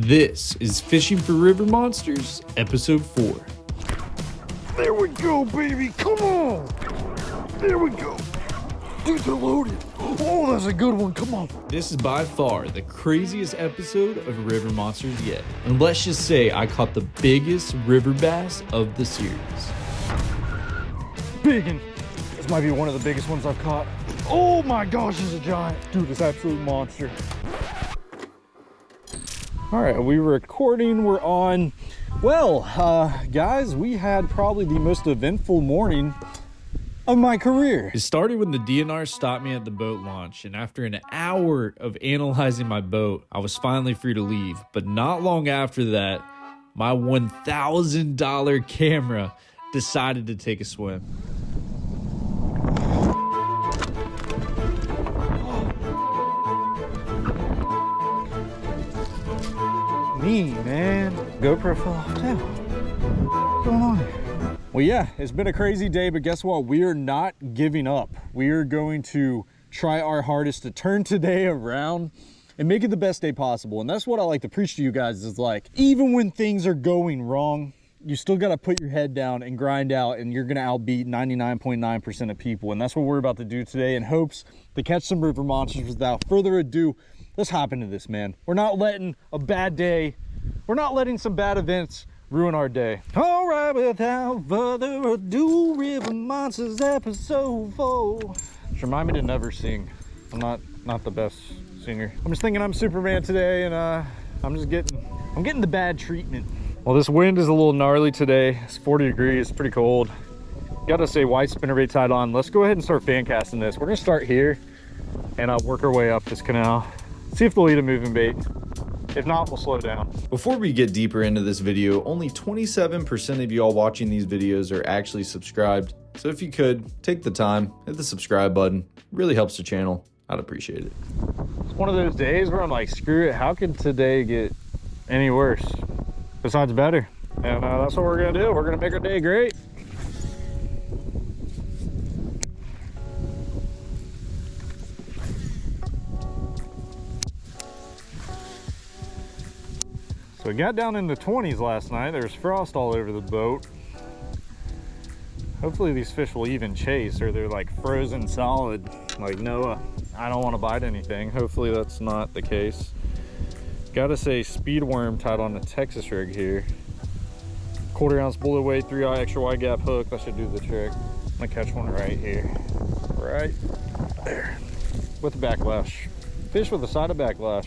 This is Fishing for River Monsters, Episode 4. There we go, baby. Come on. There we go. Dude, they're loaded. Oh, that's a good one. Come on. This is by far the craziest episode of River Monsters yet. And let's just say I caught the biggest river bass of the series. Biggin. This might be one of the biggest ones I've caught. Oh my gosh, it's a giant. Dude, it's an absolute monster. All right, we're recording. We're on. Well, guys, we had probably the most eventful morning of my career. It started when the DNR stopped me at the boat launch, and after an hour of analyzing my boat, I was finally free to leave. But not long after that, my $1,000 camera decided to take a swim. Me, man. GoPro fell off too. What's going on here? Well, yeah, it's been a crazy day, but guess what? We are not giving up. We are going to try our hardest to turn today around and make it the best day possible. And that's what I like to preach to you guys is like, even when things are going wrong, you still got to put your head down and grind out, and you're going to outbeat 99.9% of people. And that's what we're about to do today in hopes to catch some river monsters. Without further ado, let's hop into this, man. We're not letting a bad day, we're not letting some bad events ruin our day. All right, without further ado, River Monsters Episode 4. Just remind me to never sing. I'm not the best singer. I'm just thinking I'm Superman today, and I'm getting the bad treatment. Well, this wind is a little gnarly today. It's 40 degrees, pretty cold. Gotta say, white spinnerbait tied on. Let's go ahead and start fan casting this. We're gonna start here and work our way up this canal. See if they'll eat a moving bait. If not, we'll slow down. Before we get deeper into this video, only 27% of y'all watching these videos are actually subscribed. So if you could, take the time, hit the subscribe button. It really helps the channel. I'd appreciate it. It's one of those days where I'm like, screw it. How could today get any worse? Besides better. And that's what we're gonna do. We're gonna make our day great. So we got down in the 20s last night. There was frost all over the boat. Hopefully these fish will even chase, or they're like frozen solid like Noah. I don't want to bite anything. Hopefully that's not the case. Gotta say, speed worm tied on a Texas rig here. 1/4 ounce bullet weight, 3/0 extra wide gap hook. That should do the trick. I'm gonna catch one right here. Right there. With a backlash. Fish with a side of backlash.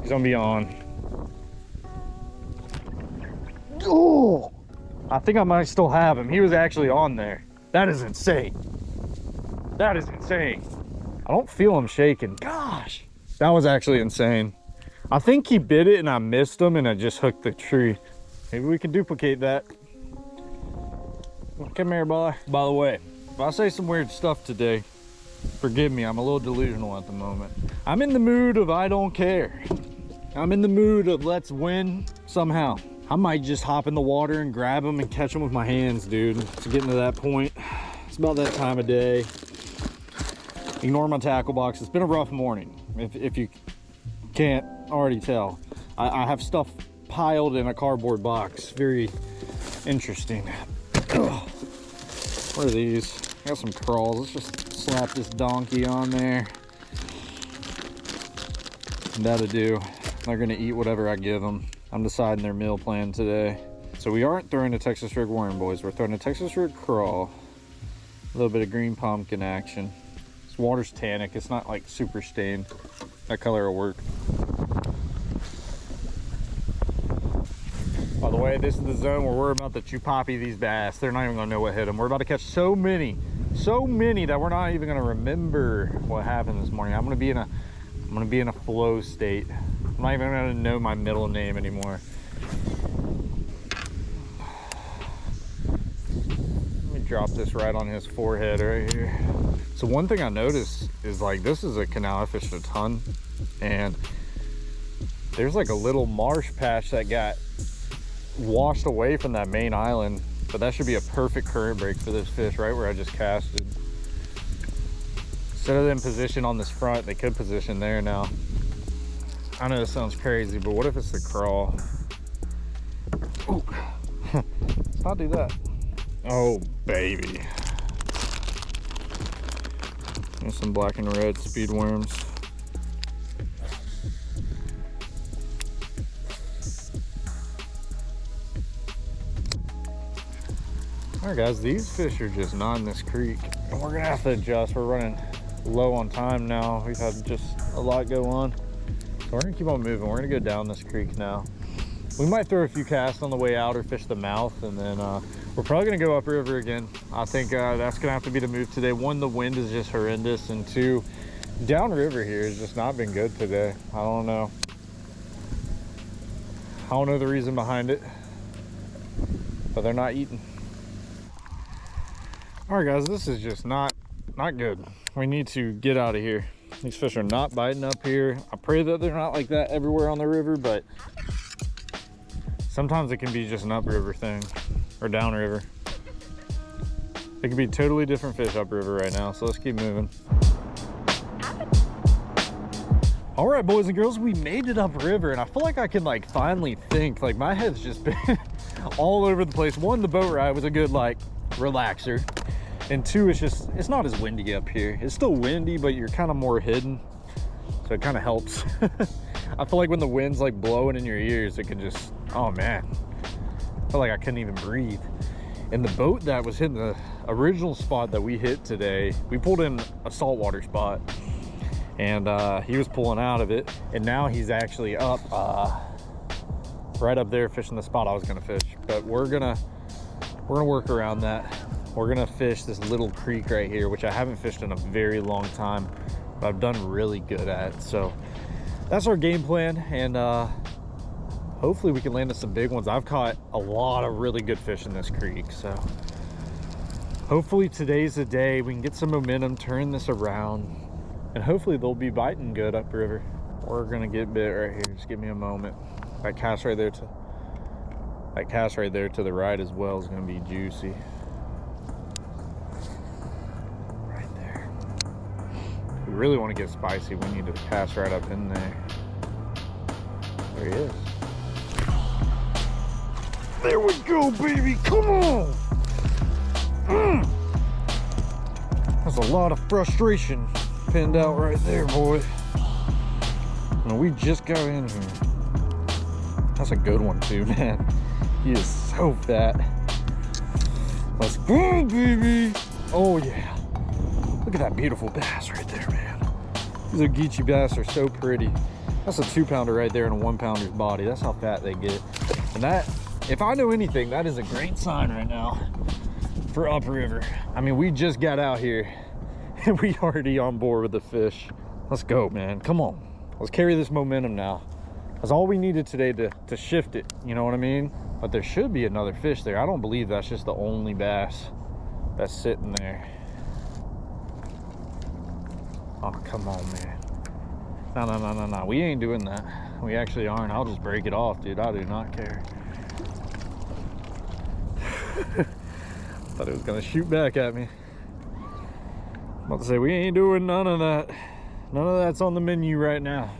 He's gonna be on. Oh! I think I might still have him. He was actually on there. That is insane. That is insane. I don't feel him shaking. Gosh. That was actually insane. I think he bit it and I missed him and I just hooked the tree. Maybe we can duplicate that. Come here, boy. By the way, if I say some weird stuff today, forgive me. I'm a little delusional at the moment. I'm in the mood of I don't care. I'm in the mood of let's win somehow. I might just hop in the water and grab them and catch them with my hands, dude. It's getting to that point. It's about that time of day. Ignore my tackle box. It's been a rough morning. If you can't already tell, I have stuff piled in a cardboard box. Very interesting. Ugh. What are these? I got some crawls. Let's just slap this donkey on there. That'll do. They're gonna eat whatever I give them. I'm deciding their meal plan today. So we aren't throwing a Texas rig worm, boys. We're throwing a Texas rig crawl. A little bit of green pumpkin action. This water's tannic. It's not like super stained. That color will work. By the way, this is the zone where we're about to chupapi these bass. They're not even gonna know what hit them. We're about to catch so many that we're not even gonna remember what happened this morning. I'm gonna be in a flow state. I'm not even gonna know my middle name anymore. Let me drop this right on his forehead right here. So one thing I noticed is like, this is a canal I fished a ton, and there's like a little marsh patch that got washed away from that main island, but that should be a perfect current break for this fish right where I just casted. Instead of them position on this front, they could position there now. I know this sounds crazy, but what if it's the crawl? Ooh. Let's not do that. Oh, baby. There's some black and red speed worms. All right, guys, these fish are just not in this creek, and we're gonna have to adjust. We're running low on time now. We've had just a lot go on, so we're gonna keep on moving. We're gonna go down this creek now. We might throw a few casts on the way out or fish the mouth, and then we're probably gonna go upriver again. I think that's gonna have to be the move today. One, the wind is just horrendous, and two, downriver here has just not been good today. I don't know the reason behind it, but they're not eating. All right, guys, this is just not good. We need to get out of here. These fish are not biting up here. I pray that they're not like that everywhere on the river, but sometimes it can be just an upriver thing or downriver. It can be totally different fish upriver right now, so let's keep moving. All right, boys and girls, we made it upriver, and I feel like I can like finally think. Like my head's just been all over the place. One, the boat ride was a good like relaxer, and two, it's not as windy up here. It's still windy, but you're kind of more hidden, so it kind of helps. I feel like when the wind's like blowing in your ears, it can just, oh man, I feel like I couldn't even breathe. And the boat that was hitting the original spot that we hit today, we pulled in a saltwater spot, and he was pulling out of it, and now he's actually up right up there fishing the spot I was gonna fish. But we're gonna work around that. We're gonna fish this little creek right here, which I haven't fished in a very long time, but I've done really good at. So that's our game plan, and hopefully we can land some big ones. I've caught a lot of really good fish in this creek, so hopefully today's the day we can get some momentum, turn this around, and hopefully they'll be biting good upriver. We're gonna get bit right here. Just give me a moment. That cast right there to the right as well is gonna be juicy. Right there. If we really want to get spicy, we need to cast right up in there. There he is. There we go, baby. Come on. That's a lot of frustration pinned out right there, boy. And we just got in here. That's a good one too, man. He is so fat. Let's go, baby. Oh yeah. Look at that beautiful bass right there, man. These Ogeechee bass are so pretty. That's a 2-pounder right there in a 1-pounder's body. That's how fat they get. And that, if I know anything, that is a great sign right now for upriver. I mean, we just got out here and we already on board with the fish. Let's go, man. Come on. Let's carry this momentum now. That's all we needed today to shift it, you know what I mean? But there should be another fish there. I don't believe that's just the only bass that's sitting there. Oh, come on, man. No. We ain't doing that. We actually aren't. I'll just break it off, dude. I do not care. Thought it was gonna shoot back at me. I'm about to say, we ain't doing none of that. None of that's on the menu right now.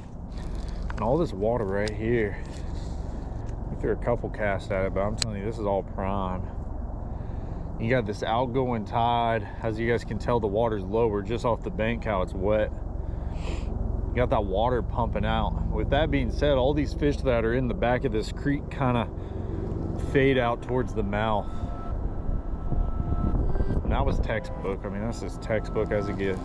And all this water right here. We threw a couple casts at it, but I'm telling you, this is all prime. You got this outgoing tide. As you guys can tell, the water's lower just off the bank, how it's wet. You got that water pumping out. With that being said, all these fish that are in the back of this creek kind of fade out towards the mouth. And that was textbook. I mean, that's as textbook as it gets.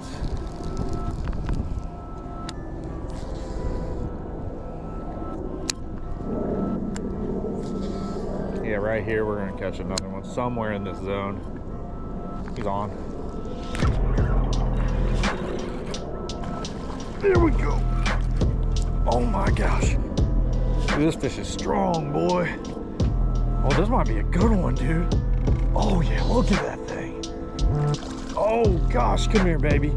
Yeah, right here we're gonna catch another one somewhere in this zone. He's on. There we go. Oh my gosh. Dude, this fish is strong, boy. Oh, this might be a good one, dude. Oh yeah, look at that thing. Oh gosh, come here, baby.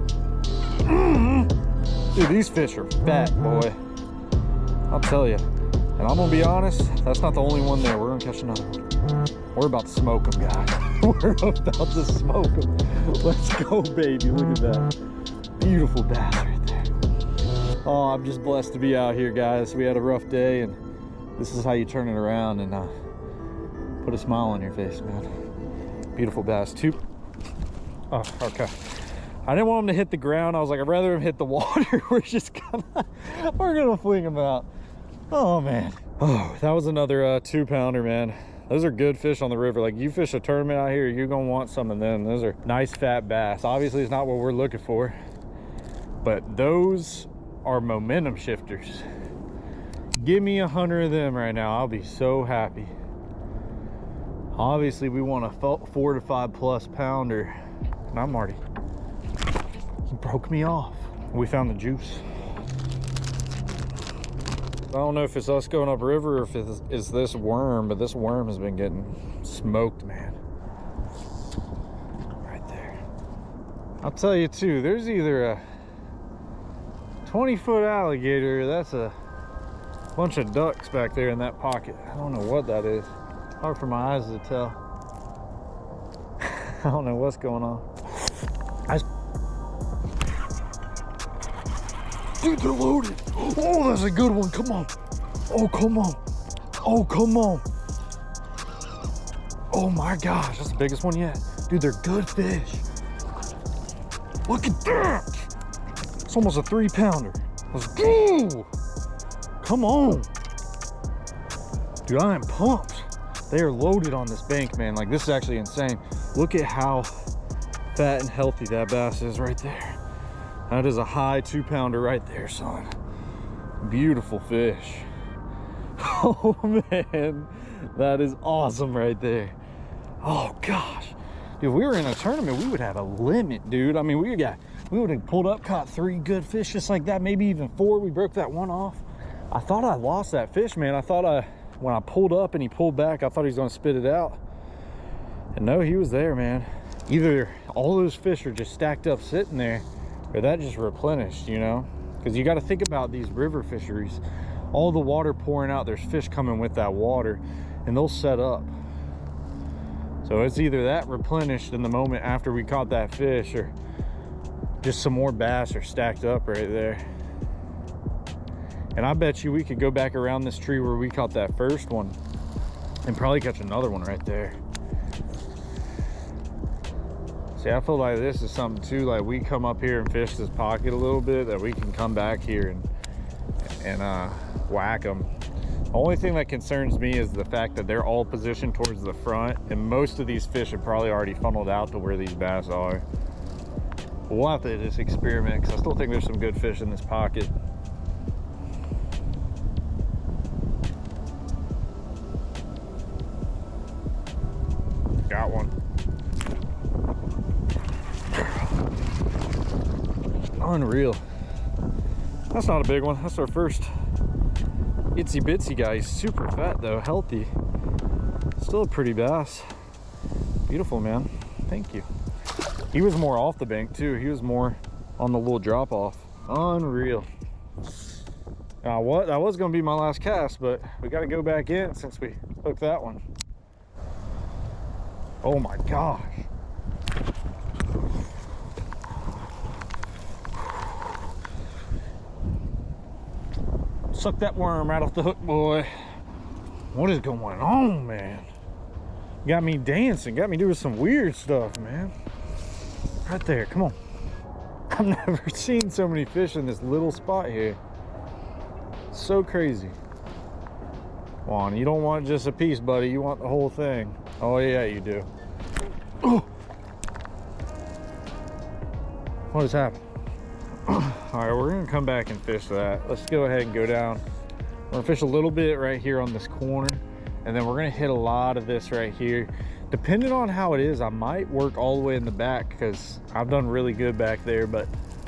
Dude, these fish are fat, boy. I'll tell you. And I'm gonna be honest, that's not the only one there. We're gonna catch another one. We're about to smoke them, guys. We're about to smoke them. Let's go, baby. Look at that. Beautiful bass right there. Oh, I'm just blessed to be out here, guys. We had a rough day, and this is how you turn it around and put a smile on your face, man. Beautiful bass. Oh, okay. I didn't want him to hit the ground. I was like, I'd rather him hit the water. We're gonna fling him out. Oh man. Oh, that was another 2-pounder, man. Those are good fish on the river. Like, you fish a tournament out here, you're gonna want some of them. Those are nice fat bass. Obviously it's not what we're looking for, but those are momentum shifters. Give me 100 of them right now, I'll be so happy. Obviously we want a 4 to 5 plus pounder, and I'm already, he broke me off. We found the juice. I don't know if it's us going upriver or if it's this worm, but this worm has been getting smoked, man. Right there. I'll tell you too, there's either a 20-foot alligator, or that's a bunch of ducks back there in that pocket. I don't know what that is. Hard for my eyes to tell. I don't know what's going on. Dude, they're loaded. Oh, that's a good one. Come on. Oh, come on. Oh, come on. Oh my gosh, that's the biggest one yet. Dude, they're good fish. Look at that. It's almost a 3-pounder. Let's go. Come on. Dude, I am pumped. They are loaded on this bank, man. Like, this is actually insane. Look at how fat and healthy that bass is right there. That is a high 2-pounder right there, son. Beautiful fish. Oh man, that is awesome right there. Oh gosh. If we were in a tournament, we would have a limit, dude. I mean, we would have pulled up, caught 3 good fish just like that, maybe even 4. We broke that one off. I thought I lost that fish, man. I thought when I pulled up and he pulled back, I thought he was gonna spit it out. And no, he was there, man. Either all those fish are just stacked up sitting there, or that just replenished, you know? Because you got to think about these river fisheries. All the water pouring out, there's fish coming with that water, and they'll set up. So it's either that replenished in the moment after we caught that fish, or just some more bass are stacked up right there. And I bet you we could go back around this tree where we caught that first one and probably catch another one right there. See, I feel like this is something too, like we come up here and fish this pocket a little bit, that we can come back here and whack them. The only thing that concerns me is the fact that they're all positioned towards the front, and most of these fish have probably already funneled out to where these bass are. But we'll have to just experiment, because I still think there's some good fish in this pocket. Got one. Unreal. That's not a big one. That's our first itsy bitsy guy. He's super fat though, healthy. Still a pretty bass. Beautiful, man. Thank you. He was more off the bank too. He was more on the little drop off. Unreal. Now what? That was gonna be my last cast, but we got to go back in since we hooked that one. Oh my gosh. Suck that worm right off the hook, boy. What is going on, man? Got me dancing, got me doing some weird stuff, man. Right there, come on. I've never seen so many fish in this little spot here. So crazy. Come on, you don't want just a piece, buddy. You want the whole thing. Oh yeah, you do. Oh. What has happened? All right, we're gonna come back and fish that. Let's go ahead and go down. We're gonna fish a little bit right here on this corner, and then we're gonna hit a lot of this right here. Depending on how it is, I might work all the way in the back, because I've done really good back there, but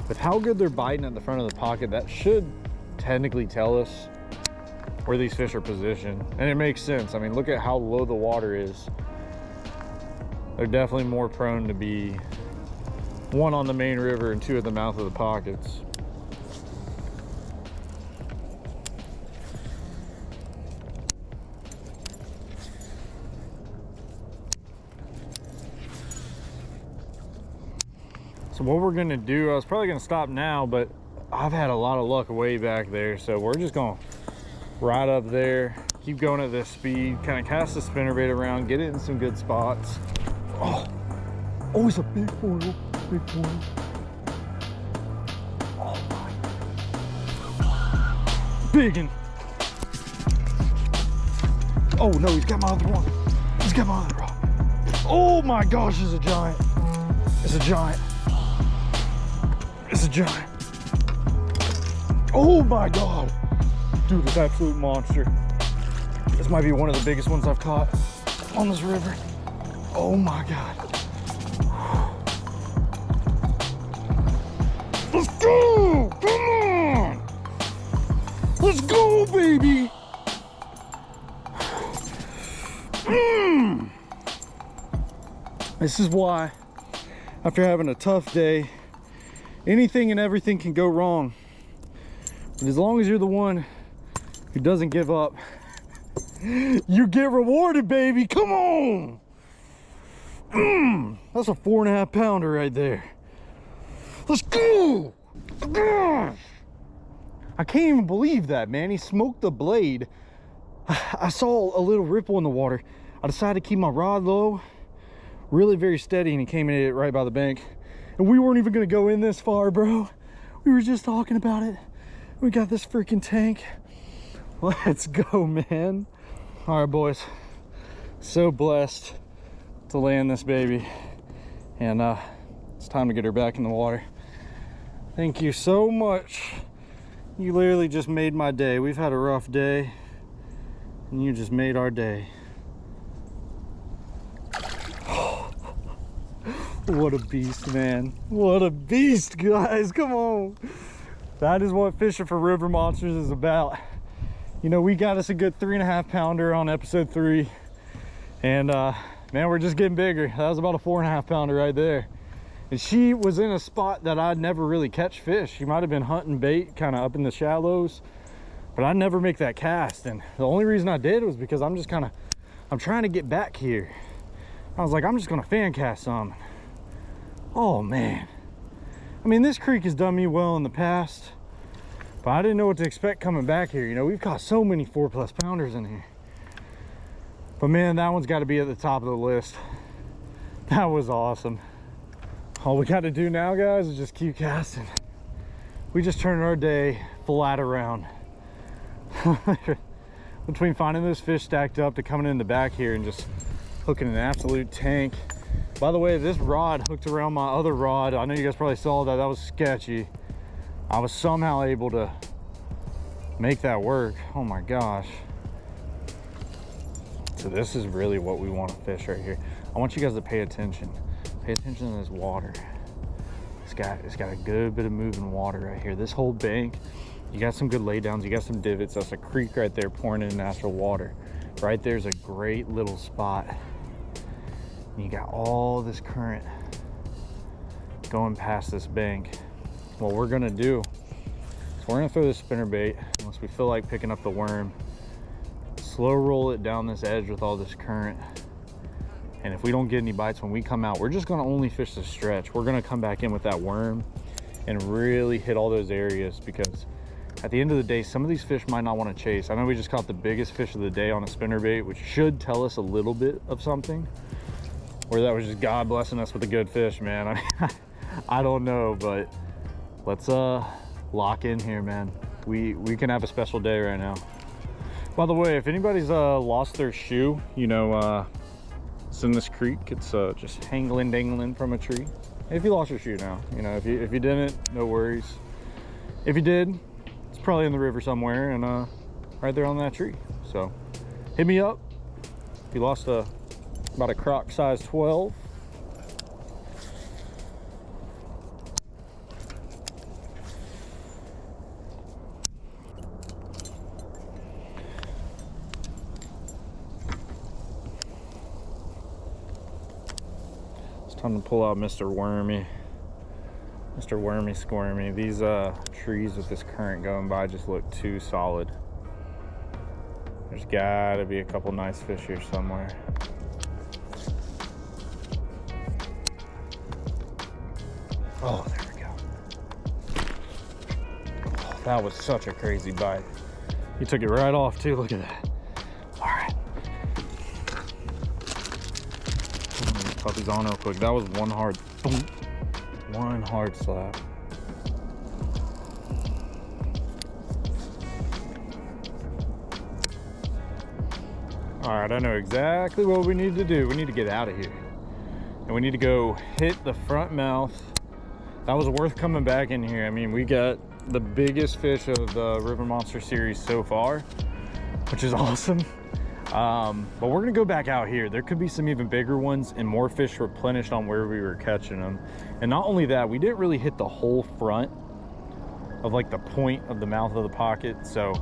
with how good they're biting at the front of the pocket, that should technically tell us where these fish are positioned. And it makes sense. I mean, look at how low the water is. They're definitely more prone to be 1 on the main river and 2 at the mouth of the pockets. So what we're gonna do, I was probably gonna stop now, but I've had a lot of luck way back there, so we're just gonna ride up there, keep going at this speed, kind of cast the spinnerbait around, get it in some good spots. Oh, it's a big foil, big foil. Oh my, biggin'. Oh no, he's got my other one. He's got my other rod. Oh my gosh, it's a giant. It's a giant. It's a giant. Oh my God. Dude, this absolute monster. This might be one of the biggest ones I've caught on this river. Oh my God. Let's go, come on. Let's go, baby. This is why, after having a tough day, anything and everything can go wrong. But as long as you're the one who doesn't give up, you get rewarded, baby. Come on. That's a 4.5 pounder right there. Let's go. I can't even believe that, man. He smoked the blade. I saw a little ripple in the water. I decided to keep my rod low, really very steady, and he came in it right by the bank. And we weren't even gonna go in this far, bro. We were just talking about it. We got this freaking tank. Let's go, man. All right, boys. So blessed to land this baby. And it's time to get her back in the water. Thank you so much. You literally just made my day. We've had a rough day, and you just made our day. What a beast, man. What a beast, guys. Come on. That is what fishing for river monsters is about. You know, we got us a good 3.5 pounder on episode 3. And man, we're just getting bigger. That was about a 4.5 pounder right there. And she was in a spot that I'd never really catch fish. She might have been hunting bait kind of up in the shallows, but I'd never make that cast. And the only reason I did was because I'm trying to get back here. I was like, I'm just gonna fan cast some. Oh man, I mean, this creek has done me well in the past, but I didn't know what to expect coming back here. You know, we've caught so many 4+ pounders in here, but man, that one's got to be at the top of the list. That was awesome. All we got to do now, guys, is just keep casting. We just turned our day flat around. Between finding those fish stacked up to coming in the back here and just hooking an absolute tank. By the way, this rod hooked around my other rod. I know you guys probably saw that. That was sketchy. I was somehow able to make that work. Oh my gosh. So this is really what we want to fish right here. I want you guys to pay attention. Pay attention to this water. It's got a good bit of moving water right here. This whole bank, you got some good laydowns. You got some divots. That's a creek right there pouring in natural water. Right there's a great little spot. You got all this current going past this bank. What we're gonna do is we're gonna throw this spinnerbait once we feel like picking up the worm, slow roll it down this edge with all this current, and if we don't get any bites when we come out, we're just gonna only fish the stretch. We're gonna come back in with that worm and really hit all those areas, because at the end of the day, some of these fish might not want to chase. I know we just caught the biggest fish of the day on a spinnerbait, which should tell us a little bit of something, or that was just God blessing us with a good fish, man. I mean, I don't know, but let's lock in here, man. We can have a special day right now. By the way, if anybody's lost their shoe, you know, it's in this creek. It's just hangling dangling from a tree. If you lost your shoe now, you know, if you didn't, no worries. If you did, it's probably in the river somewhere and right there on that tree. So hit me up if you lost about a croc size 12. It's time to pull out Mr. Wormy. Mr. Wormy Squirmy. These trees with this current going by just look too solid. There's gotta be a couple nice fish here somewhere. Oh, there we go. That was such a crazy bite. He took it right off too, look at that. All right. Put these puppies on real quick. That was one hard slap. All right, I know exactly what we need to do. We need to get out of here. And we need to go hit the front mouth. That was worth coming back in here. I mean, we got the biggest fish of the River Monster series so far, which is awesome. But we're gonna go back out here. There could be some even bigger ones and more fish replenished on where we were catching them. And not only that, we didn't really hit the whole front of like the point of the mouth of the pocket. So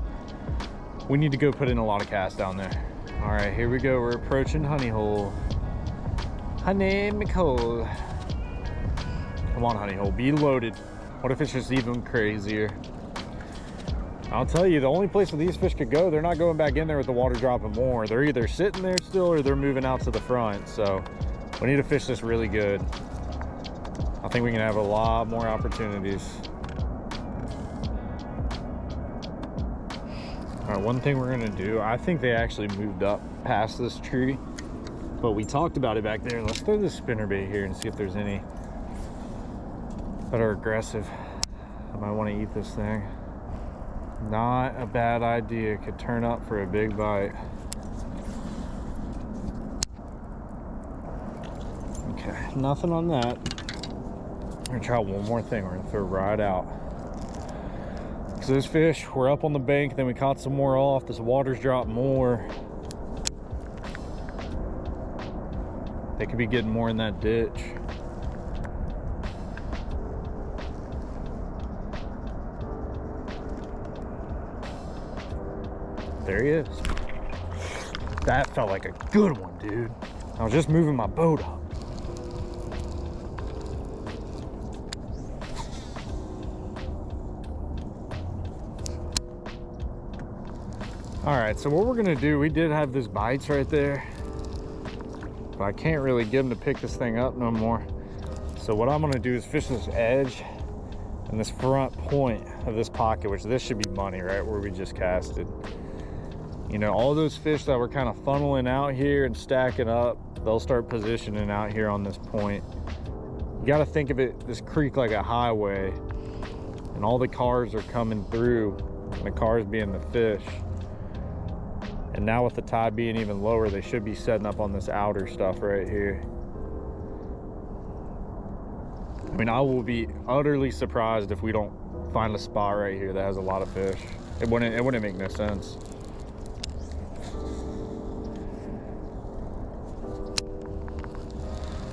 we need to go put in a lot of cast down there. All right, here we go. We're approaching Honey Hole. Honey McHole. Come on, Honey Hole, be loaded. What if it's just even crazier? I'll tell you, the only place where these fish could go, they're not going back in there with the water dropping more. They're either sitting there still or they're moving out to the front. So we need to fish this really good. I think we can have a lot more opportunities. All right, one thing we're gonna do, I think they actually moved up past this tree, but we talked about it back there. Let's throw this spinnerbait here and see if there's any that are aggressive. I might want to eat this thing. Not a bad idea. Could turn up for a big bite. Okay, nothing on that. I'm gonna try one more thing. We're gonna throw right out. Because those fish were up on the bank, then we caught some more off. This water's dropped more. They could be getting more in that ditch. There he is. That felt like a good one, dude. I was just moving my boat up. All right, so what we're gonna do, we did have those bites right there, but I can't really get them to pick this thing up no more. So what I'm gonna do is fish this edge and this front point of this pocket, which this should be money, right, where we just casted. You know, all those fish that were kind of funneling out here and stacking up, they'll start positioning out here on this point. You got to think of it, this creek, like a highway, and all the cars are coming through, and the cars being the fish. And now with the tide being even lower, they should be setting up on this outer stuff right here. I mean, I will be utterly surprised if we don't find a spot right here that has a lot of fish. It wouldn't make no sense.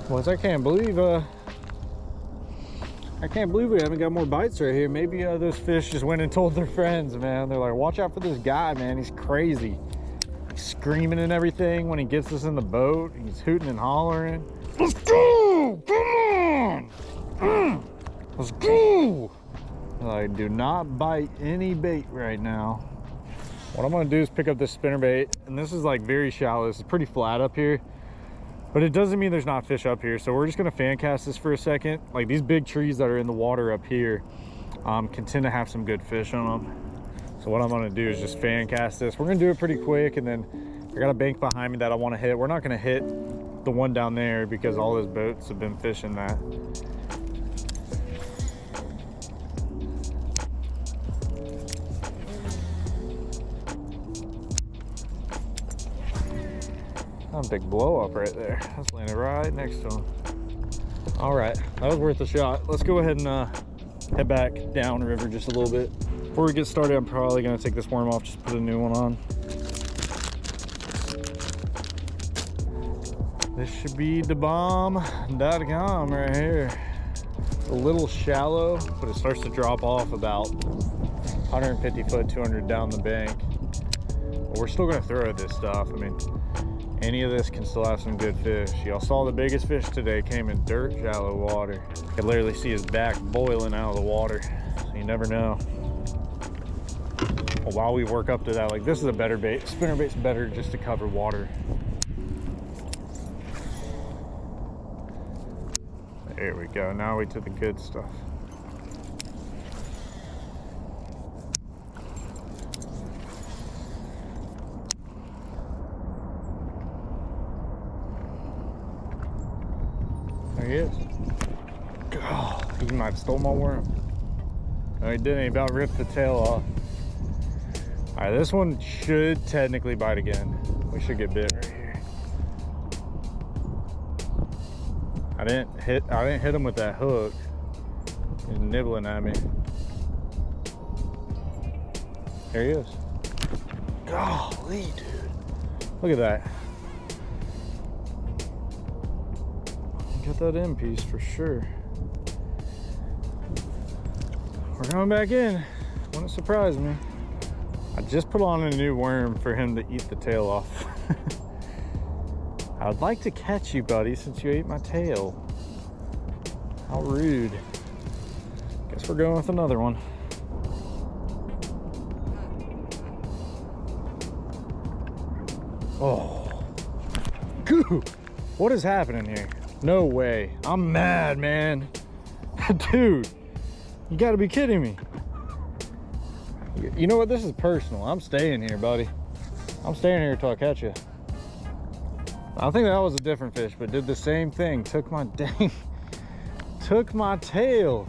Once I can't believe we haven't got more bites right here. Maybe those fish just went and told their friends, man. They're like, watch out for this guy, man. He's crazy. He's screaming and everything when he gets us in the boat. He's hooting and hollering. Let's go! Come on! Let's go! Like, do not bite any bait right now. What I'm gonna do is pick up this spinnerbait, and this is like very shallow. This is pretty flat up here. But it doesn't mean there's not fish up here. So we're just gonna fan cast this for a second. Like, these big trees that are in the water up here can tend to have some good fish on them. So what I'm gonna do is just fan cast this. We're gonna do it pretty quick, and then I got a bank behind me that I wanna hit. We're not gonna hit the one down there because all those boats have been fishing that. A big blow up right there. That's landed right next to him. All right, that was worth a shot. Let's go ahead and head back down river just a little bit. Before we get started, I'm probably gonna take this worm off, just put a new one on. This should be thebomb.com right here. It's a little shallow, but it starts to drop off about 150 foot, 200 down the bank. But we're still gonna throw this stuff. I mean, any of this can still have some good fish. Y'all saw the biggest fish today came in dirt shallow water. You could literally see his back boiling out of the water. So you never know. Well, while we work up to that, like, this is a better bait. Spinnerbait's better just to cover water. There we go. Now we to the good stuff. There he is. Oh, he might have stole my worm. No, he didn't. He about ripped the tail off. All right, this one should technically bite again. We should get bit right here. I didn't hit him with that hook. He's nibbling at me. There he is. Golly, dude. Look at that. Get that in piece for sure. We're going back in. Wouldn't surprise me. I just put on a new worm for him to eat the tail off. I would like to catch you, buddy, since you ate my tail. How rude. Guess we're going with another one. Oh. Goo! What is happening here? No way. I'm mad, man. Dude, you gotta be kidding me. You know what? This is personal. I'm staying here, buddy. I'm staying here till I catch you. I think that was a different fish, but did the same thing. Took my took my tail.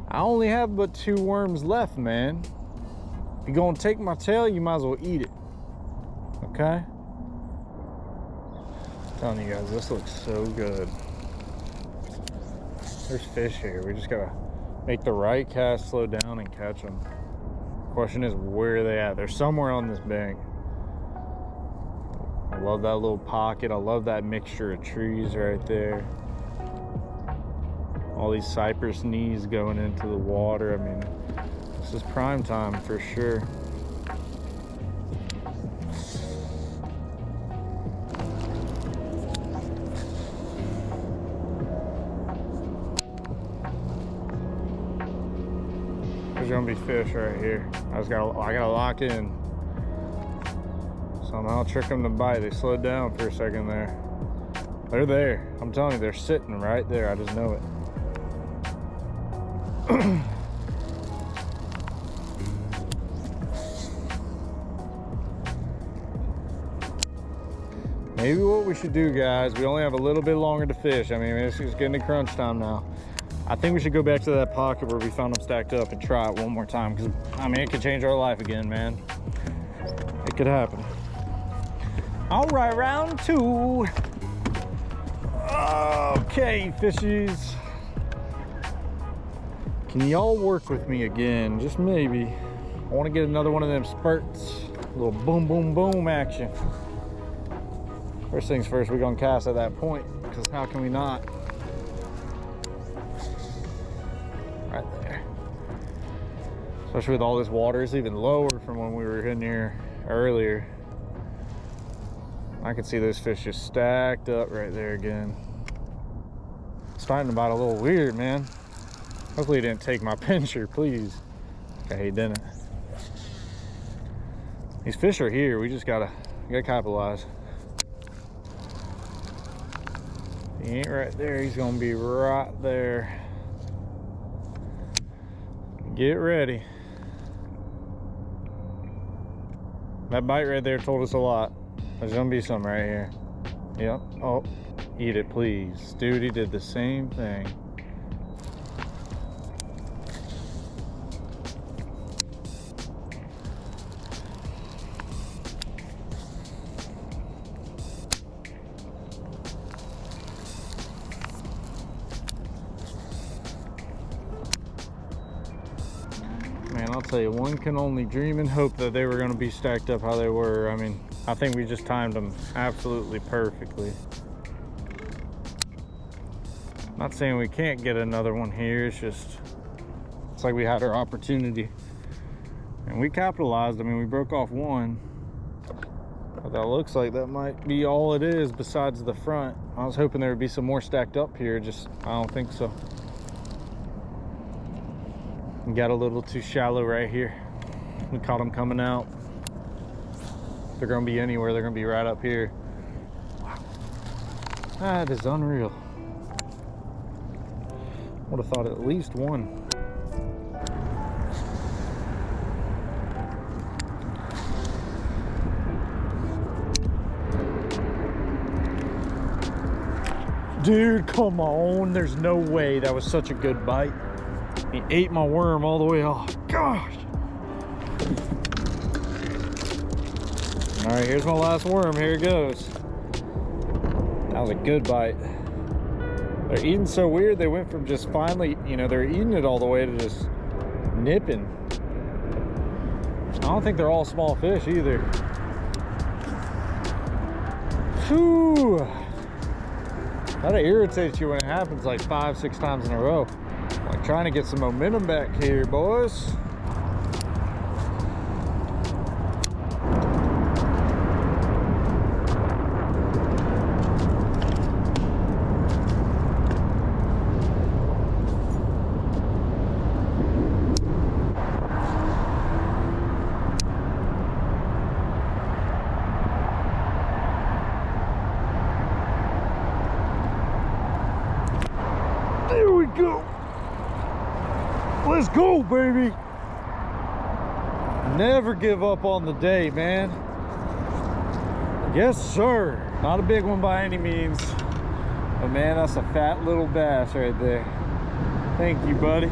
I only have but 2 worms left, man. If you're gonna take my tail, you might as well eat it. Okay? I'm telling you guys, this looks so good. There's fish here. We just gotta make the right cast, slow down, and catch them. Question is, where are they at? They're somewhere on this bank. I love that little pocket. I love that mixture of trees right there. All these cypress knees going into the water. I mean, this is prime time for sure. There's gonna be fish right here. I gotta lock in. Somehow trick them to bite. They slowed down for a second there. They're there. I'm telling you, they're sitting right there. I just know it. Maybe what we should do, guys, we only have a little bit longer to fish. I mean, it's getting to crunch time now. I think we should go back to that pocket where we found them stacked up and try it one more time, because I mean, it could change our life again, man. It could happen. All right, round 2. Okay, fishies. Can y'all work with me again? Just maybe. I want to get another one of them spurts. A little boom, boom, boom action. First things first, we're gonna cast at that point, because how can we not? Right there. Especially with all this water, it's even lower from when we were in here earlier. I can see those fish just stacked up right there again. It's starting to bite a little weird, man. Hopefully he didn't take my pincher, please. Okay, he didn't. These fish are here. We just gotta capitalize. He ain't right there. He's gonna be right there. Get ready. That bite right there told us a lot. There's gonna be some right here. Yep. Oh, eat it, please. Dude, he did the same thing. Man, I'll tell you, one can only dream and hope that they were going to be stacked up how they were. I mean, I think we just timed them absolutely perfectly. Not saying we can't get another one here. It's like we had our opportunity. And we capitalized. I mean, we broke off one. But that looks like that might be all it is besides the front. I was hoping there would be some more stacked up here. I don't think so. Got a little too shallow right here. We caught them coming out. If they're gonna be anywhere, they're gonna be right up here. Wow. That is unreal. Would have thought at least one. Dude, come on. There's no way that was such a good bite. He ate my worm all the way off. Gosh. All right, here's my last worm. Here it goes. That was a good bite. They're eating so weird. They went from just finally, you know, they're eating it all the way to just nipping. I don't think they're all small fish either. Whew. That irritates you when it happens like 5-6 times in a row. Like trying to get some momentum back here, boys. There we go. Let's go, baby. Never give up on the day, man. Yes, sir. Not a big one by any means, but man, that's a fat little bass right there. Thank you, buddy.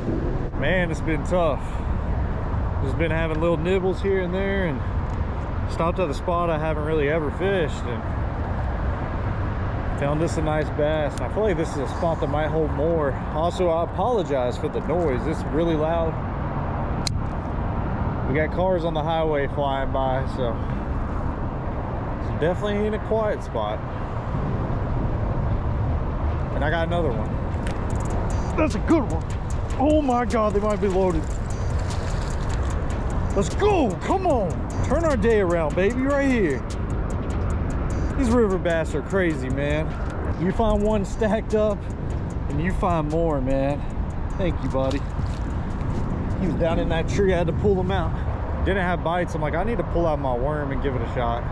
Man, it's been tough. Just been having little nibbles here and there, and stopped at a spot I haven't really ever fished, and found this a nice bass. And I feel like this is a spot that might hold more. Also, I apologize for the noise. It's really loud. We got cars on the highway flying by, so it's definitely ain't a quiet spot. And I got another one. That's a good one. Oh my God, they might be loaded. Let's go, come on. Turn our day around, baby, right here. These river bass are crazy, man. You find one stacked up and you find more, man. Thank you, buddy. He was down in that tree. I had to pull him out. Didn't have bites. I'm like, I need to pull out my worm and give it a shot.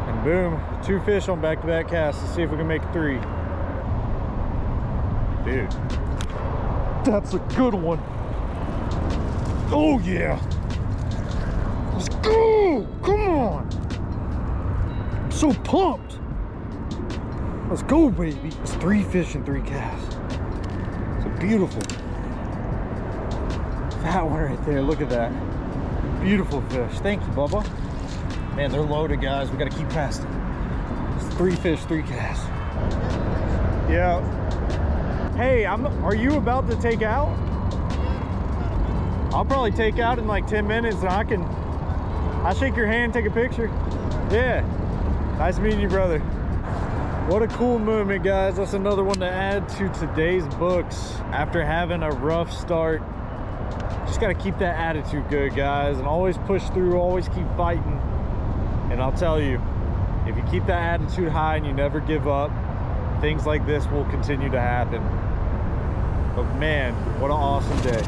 And boom, 2 fish on back-to-back casts. Let's see if we can make 3. Dude, that's a good one. Oh yeah. Let's go. Come on. I'm so pumped. Let's go, baby. It's 3 fish and 3 casts. It's a beautiful fat one right there. Look at that. Beautiful fish. Thank you, Bubba. Man, they're loaded, guys. We got to keep casting. It's 3 fish, 3 casts. Yeah. Hey, are you about to take out? I'll probably take out in like 10 minutes, and I'll shake your hand, take a picture. Yeah. Nice meeting you, brother. What a cool moment, guys. That's another one to add to today's books. After having a rough start, just got to keep that attitude good, guys, and always push through, always keep fighting. And I'll tell you, if you keep that attitude high and you never give up, things like this will continue to happen. But man, what an awesome day.